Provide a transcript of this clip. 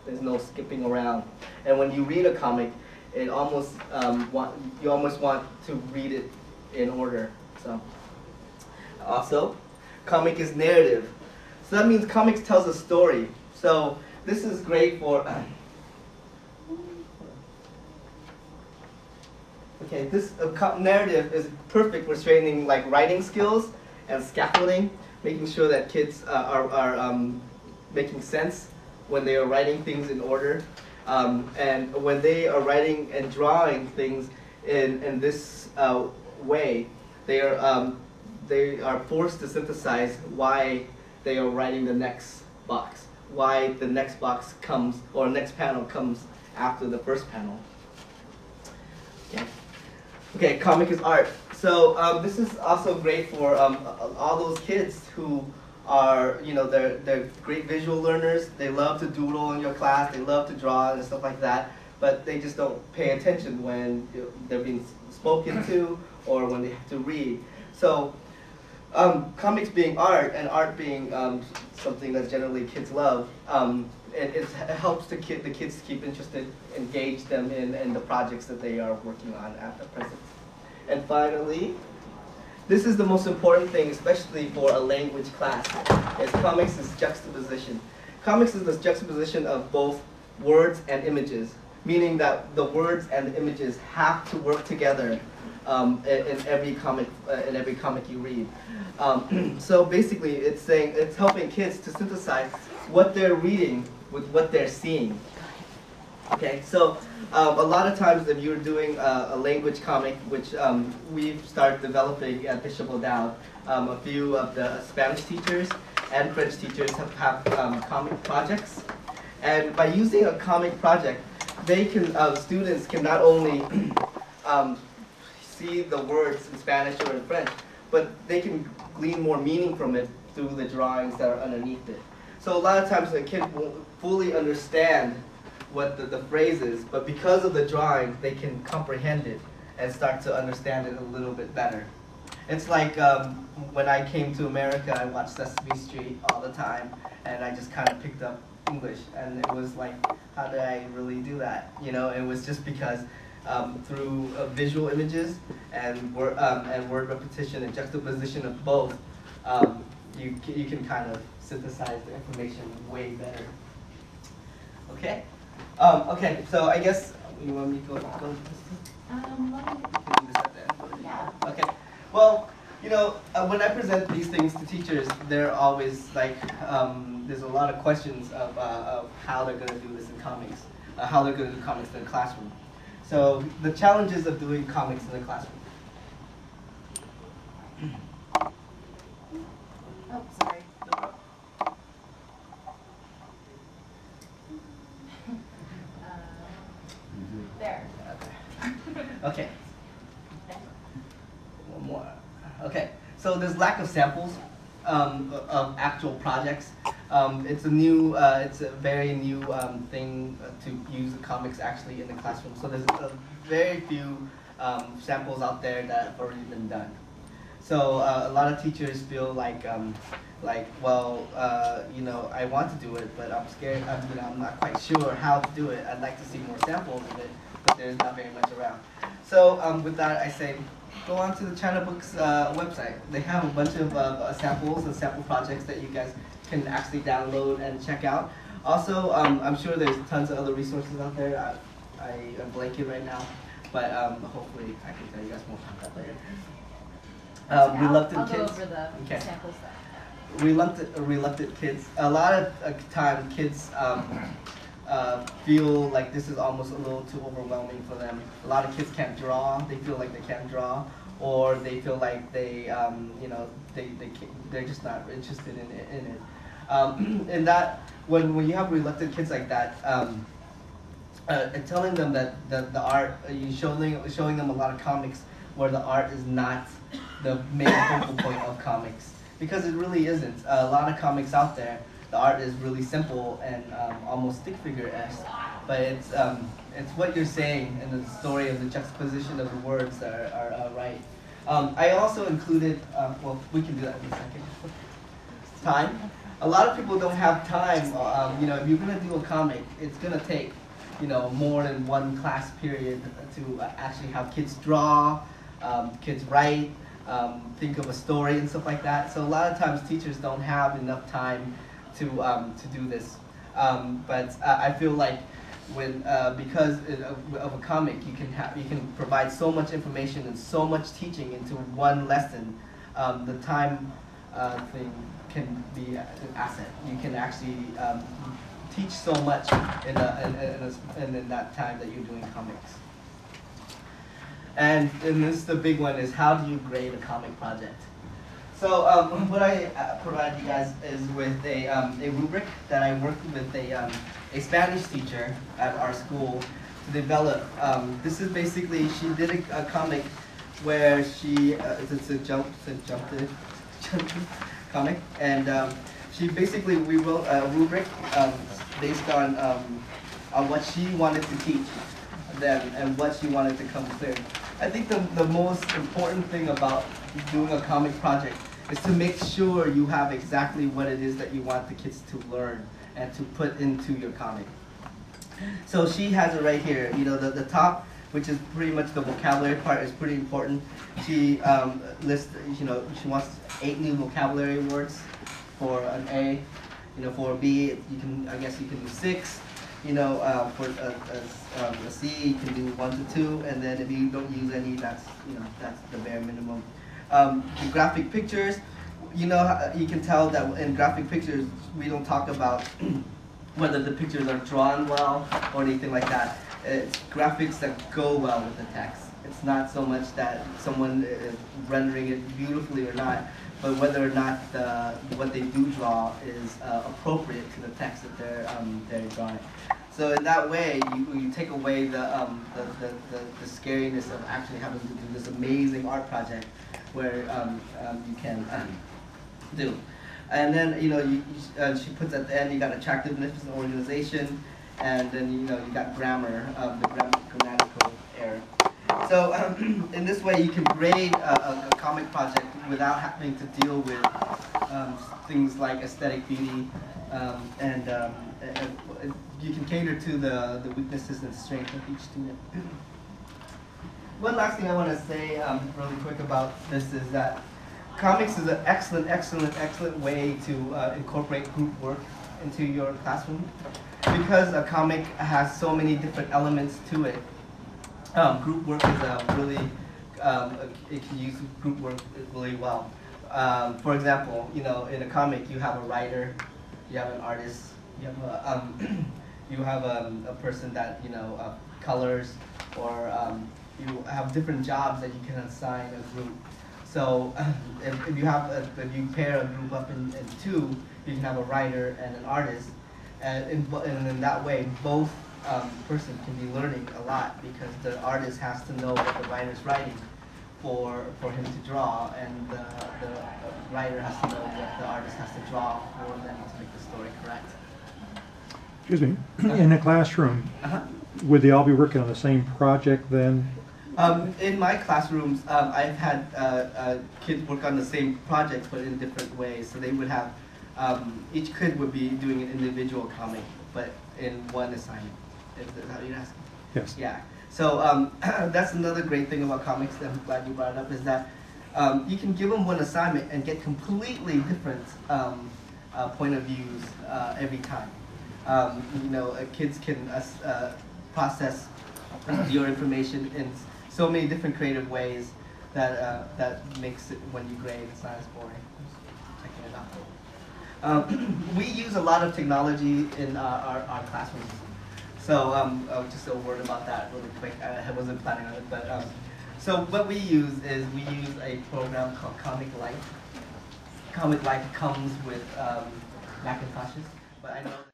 There's no skipping around. And when you read a comic, it almost you almost want to read it in order. So also, comic is narrative. So that means comics tells a story. So this is great for okay, this narrative is perfect for training like writing skills and scaffolding, making sure that kids are making sense when they are writing things in order. And when they are writing and drawing things in this way, they are forced to synthesize why they are writing the next box, why the next box comes, or next panel comes after the first panel. Okay. Okay, comic is art. So this is also great for all those kids who are, they're great visual learners. They love to doodle in your class. They love to draw and stuff like that. But they just don't pay attention when they're being spoken to or when they have to read. So comics being art and art being something that generally kids love, it helps the kids keep interested, engage them in the projects that they are working on at the present. And finally, this is the most important thing, especially for a language class, is comics is juxtaposition. Comics is the juxtaposition of both words and images, meaning that the words and the images have to work together in every comic you read. So basically, it's helping kids to synthesize what they're reading with what they're seeing. Okay, so a lot of times if you're doing a language comic, which we've started developing at Bishop O'Dowd, a few of the Spanish teachers and French teachers have comic projects. And by using a comic project, they can students can not only see the words in Spanish or in French, but they can glean more meaning from it through the drawings that are underneath it. So a lot of times a kid won't fully understand what the phrase is, but because of the drawing, they can comprehend it and start to understand it a little bit better. It's like when I came to America, I watched Sesame Street all the time, and I just kind of picked up English, and it was like, how did I really do that? It was just because through visual images and word repetition and juxtaposition of both, you can kind of synthesize the information way better. Okay. Okay, so I guess you want me to go to this? Yeah. Okay. Well, when I present these things to teachers, they're always like, there's a lot of questions of how they're going to do this in comics, how they're going to do comics in the classroom. So the challenges of doing comics in the classroom. Oh, sorry. There. Okay. One more. Okay. So there's lack of samples of actual projects. It's a very new thing to use the comics actually in the classroom. So there's very few samples out there that have already been done. So a lot of teachers feel like, well, I want to do it, but I'm scared. I'm not quite sure how to do it. I'd like to see more samples of it, but there's not very much around. So with that, I say, go on to the Chinabooks website. They have a bunch of samples and sample projects that you guys can actually download and check out. Also, I'm sure there's tons of other resources out there. I am blanking right now, but hopefully I can tell you guys more about that later. Reluctant I'll kids. go over the Okay. sample stuff. Reluctant kids. A lot of time, kids feel like this is almost a little too overwhelming for them. A lot of kids can't draw. They feel like they can't draw, or they feel like they're just not interested in it. And that when you have reluctant kids like that, and telling them that the art, showing them a lot of comics where the art is not the main focal point of comics, because it really isn't. A lot of comics out there, the art is really simple and almost stick figure-esque, but it's what you're saying and the story of the juxtaposition of the words that are right. I also included, well, we can do that in a second. Time. a lot of people don't have time. You know, if you're gonna do a comic, it's gonna take, you know, more than one class period to actually have kids draw, kids write, think of a story and stuff like that. So a lot of times teachers don't have enough time to do this. But I feel like when because of a comic, you can provide so much information and so much teaching into one lesson. The time thing can be an asset. You can actually teach so much in that time that you're doing comics. And this is the big one, is how do you grade a comic project? So what I provide you guys is with a rubric that I worked with a Spanish teacher at our school to develop. This is basically, she did a comic where she, it's a jump comic, and we wrote a rubric based on what she wanted to teach them and what she wanted to come clear. I think the most important thing about doing a comic project is to make sure you have exactly what it is that you want the kids to learn and to put into your comic. So she has it right here. You know, the top, which is pretty much the vocabulary part, is pretty important. She lists, you know, she wants 8 new vocabulary words for an A. You know, for a B, I guess you can do 6. You know, for a C, you can do 1 to 2, and then if you don't use any, that's the bare minimum. The graphic pictures, you know, you can tell that in graphic pictures we don't talk about whether the pictures are drawn well or anything like that. It's graphics that go well with the text. It's not so much that someone is rendering it beautifully or not, but whether or not what they do draw is appropriate to the text that they're drawing. So in that way, you take away the scariness of actually having to do this amazing art project where you can do. And then, you know, she puts at the end, you got attractiveness and organization, and then, you know, you got grammar, the grammatical error. So in this way, you can grade a comic project without having to deal with things like aesthetic beauty, and you can cater to the weaknesses and strengths of each student. One last thing I want to say really quick about this is that comics is an excellent way to incorporate group work into your classroom. Because a comic has so many different elements to it, group work is it can use group work really well. For example, you know, in a comic you have a writer, you have an artist, you have a person that, you know, colors, or you have different jobs that you can assign a group. So if you pair a group up in 2, you can have a writer and an artist, and in that way both person can be learning a lot, because the artist has to know what the writer's writing for him to draw, and the writer has to know what the artist has to draw for them to make the story correct. Excuse me. In the classroom, would they all be working on the same project then? In my classrooms, I've had kids work on the same projects but in different ways. So they would have, each kid would be doing an individual comic, but in one assignment. Is that what you're asking? Yes. Yeah. So that's another great thing about comics that I'm glad you brought it up, is that you can give them one assignment and get completely different point of views every time. You know, kids can process your information in so many different creative ways that that makes it, when you grade, it's not as boring. Checking it out. We use a lot of technology in our classrooms. So just a word about that really quick. I wasn't planning on it, but so what we use is we use a program called Comic Light. Comic Light comes with Macintoshes, but I know that